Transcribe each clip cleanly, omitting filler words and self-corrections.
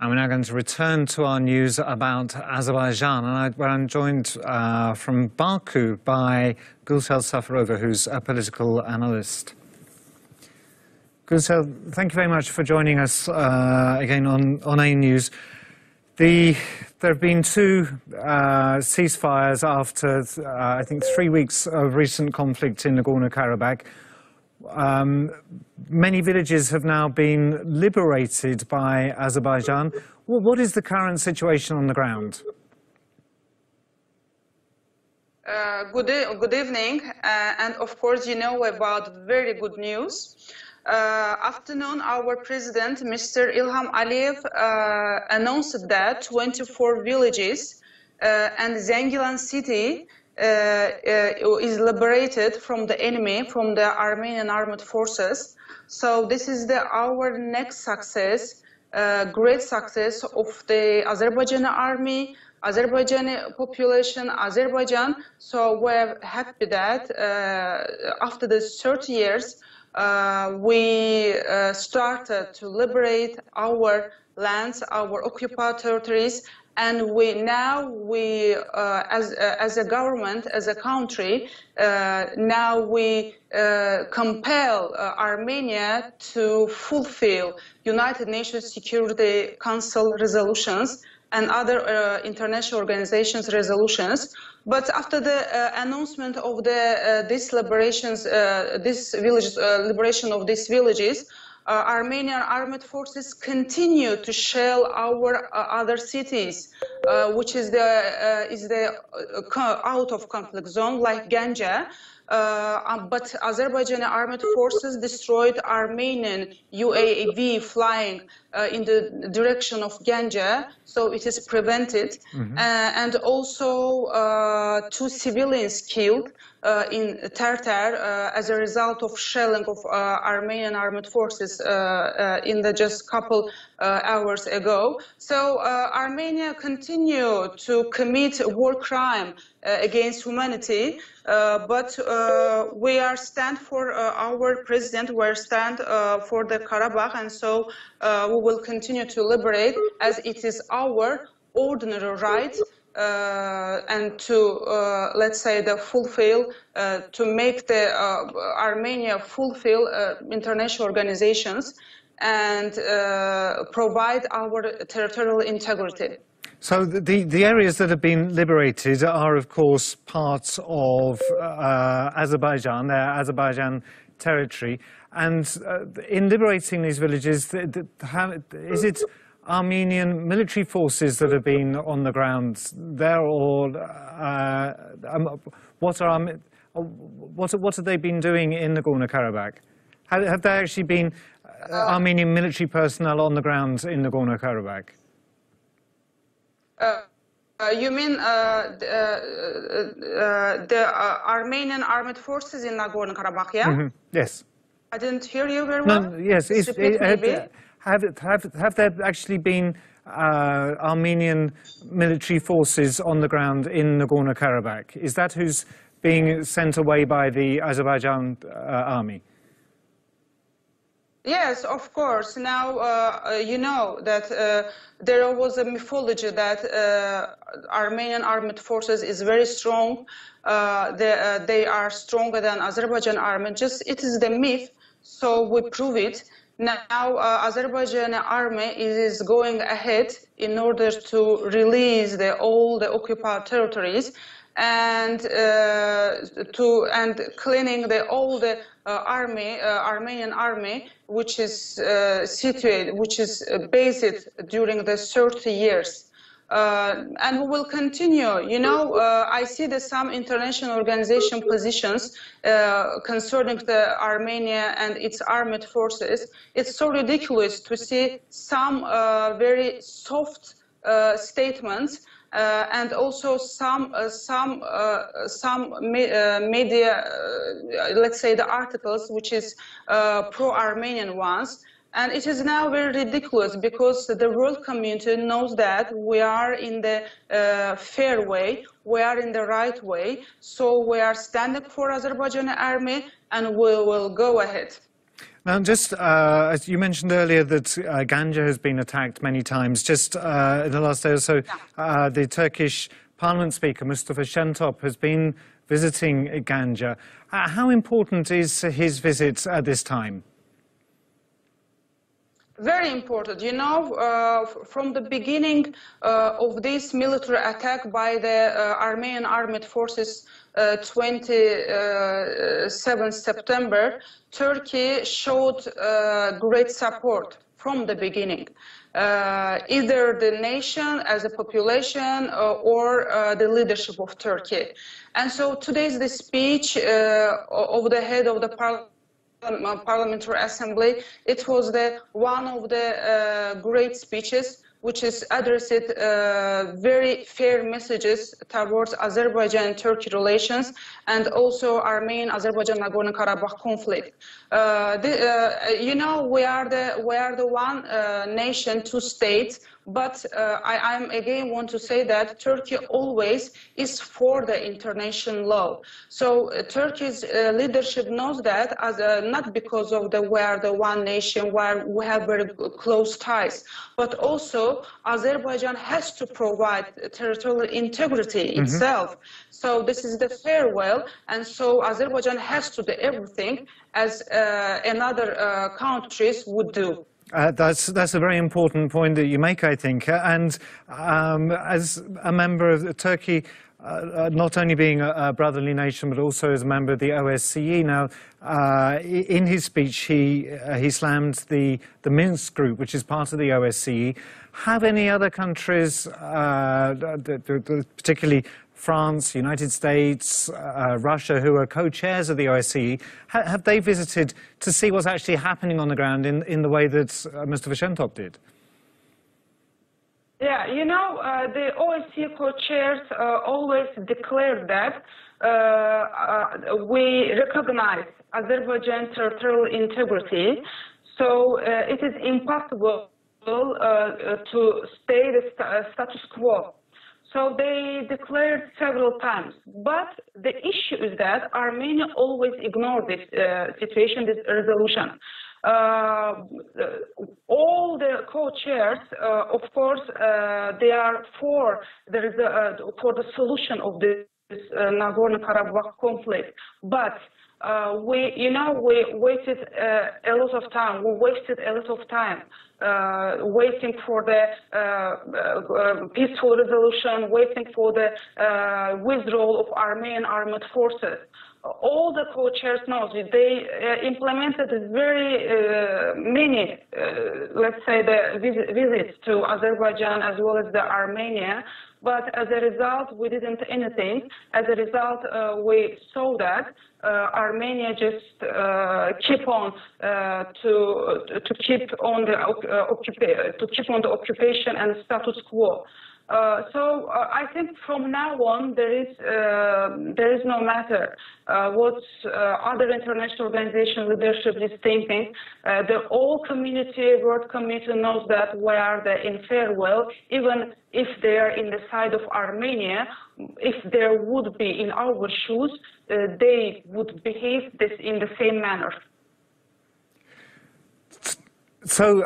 And we're now going to return to our news about Azerbaijan. And I'm joined from Baku by Gulsel Safarova, who's a political analyst. Gulsel, thank you very much for joining us again on ANews. There have been two ceasefires after, I think, 3 weeks of recent conflict in Nagorno-Karabakh. Many villages have now been liberated by Azerbaijan. What is the current situation on the ground? Good evening, and of course you know about very good news. Afternoon, our president, Mr. Ilham Aliyev, announced that 24 villages and Zengilan city is liberated from the enemy, from the Armenian armed forces. So this is our next success, great success of the Azerbaijani army, Azerbaijani population, Azerbaijan. So we're happy that after the 30 years, we started to liberate our lands, our occupied territories, and as a government, as a country, now we compel Armenia to fulfill United Nations Security Council resolutions and other international organizations' resolutions. But after the announcement of these liberations, liberation of these villages, Armenian armed forces continue to shell our other cities, which is the out of conflict zone, like Ganja. But Azerbaijani armed forces destroyed Armenian UAV flying in the direction of Ganja, so it is prevented. And also 2 civilians killed in Tartar as a result of shelling of Armenian armed forces in the just couple hours ago. So Armenia continue to commit war crime against humanity, but we are stand for our president, we stand for the Karabakh, and so we will continue to liberate as it is our ordinary right and to, let's say, to make the Armenia fulfill international organizations and provide our territorial integrity. So the areas that have been liberated are, of course, parts of Azerbaijan, their Azerbaijan territory. And in liberating these villages, is it Armenian military forces that have been on the ground there, or what have they been doing in Nagorno-Karabakh? Have there actually been Armenian military personnel on the ground in Nagorno-Karabakh? You mean the Armenian armed forces in Nagorno-Karabakh, yeah? Yes. I didn't hear you very well. No, yes. Have there actually been Armenian military forces on the ground in Nagorno-Karabakh? Is that who's being sent away by the Azerbaijan army? Yes, of course. Now, you know that there was a mythology that Armenian armed forces is very strong. They are stronger than Azerbaijan army. It is the myth, so we prove it. Now, Azerbaijan army is going ahead in order to release all the occupied territories and cleaning all the Armenian army, which is based during the 30 years. And we will continue. You know, I see that some international organization positions concerning the Armenia and its armed forces. It's so ridiculous to see some very soft statements and also some media, let's say the articles, which is pro-Armenian ones. And it is now very ridiculous because the world community knows that we are in the fair way, we are in the right way. So we are standing for Azerbaijani army and we will go ahead. Now, just as you mentioned earlier that Ganja has been attacked many times. Just in the last day or so, the Turkish Parliament Speaker, Mustafa Şentop, has been visiting Ganja. How important is his visit at this time? Very important. You know, from the beginning of this military attack by the Armenian armed forces, 27 September, Turkey showed great support from the beginning. Either the nation as a population or the leadership of Turkey. And so today's the speech of the head of the Parliamentary Assembly, it was one of the great speeches which is addressed very fair messages towards Azerbaijan and Turkey relations and also Armenian-Azerbaijan Nagorno-Karabakh conflict. You know, we are the one nation, two states, but I again want to say that Turkey always is for the international law. So Turkey's leadership knows that as not because of we are the one nation where we have very close ties, but also Azerbaijan has to provide territorial integrity itself. So this is the farewell, and so Azerbaijan has to do everything as another countries would do. That's a very important point that you make, I think. And as a member of Turkey, not only being a brotherly nation, but also as a member of the OSCE. Now, in his speech, he slammed the Minsk group, which is part of the OSCE. Have any other countries, particularly France, United States, Russia, who are co-chairs of the OSCE, have they visited to see what's actually happening on the ground in the way that Mustafa Şentop did? Yeah, you know, the OSCE co-chairs always declared that we recognize Azerbaijan territorial integrity, so it is impossible to stay the status quo. So they declared several times. But the issue is that Armenia always ignored this situation, this resolution. All the co-chairs, of course, they are for the solution of this Nagorno-Karabakh conflict. But we waited a lot of time. We wasted a lot of time waiting for the peaceful resolution, waiting for the withdrawal of Armenian armed forces. All the co-chairs know they implemented very many, let's say, the visits to Azerbaijan as well as the Armenia. But as a result, we didn't anything. As a result, we saw that Armenia just keep on to keep on the occupation and status quo. So I think from now on there is no matter what other international organization leadership is thinking. The whole community, world community knows that we are in farewell, even if they are in the side of Armenia. If there would be in our shoes, they would behave this in the same manner. So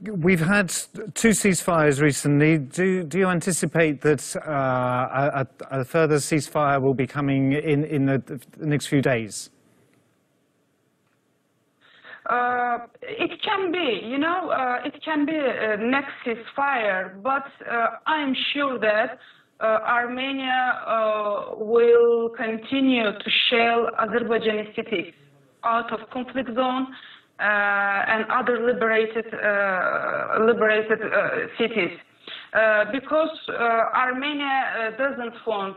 we've had two ceasefires recently. Do you anticipate that a further ceasefire will be coming in the next few days? It can be, you know, it can be next ceasefire, but I'm sure that Armenia will continue to shell Azerbaijani cities out of conflict zone and other liberated cities. Because Armenia doesn't want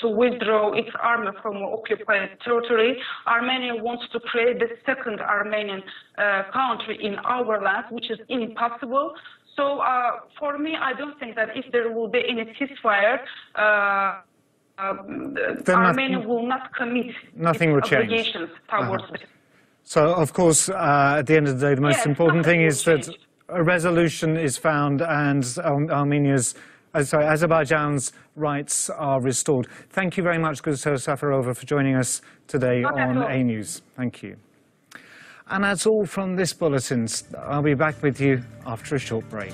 to withdraw its army from occupied territory. Armenia wants to create the second Armenian country in our land, which is impossible. So for me, I don't think that if there will be any ceasefire, Armenia will not commit nothing will obligations towards this. So, of course, at the end of the day, the most important thing is that a resolution is found and Azerbaijan's rights are restored. Thank you very much, Gulsel Safarova, for joining us today on ANews. Thank you. And that's all from this bulletin. I'll be back with you after a short break.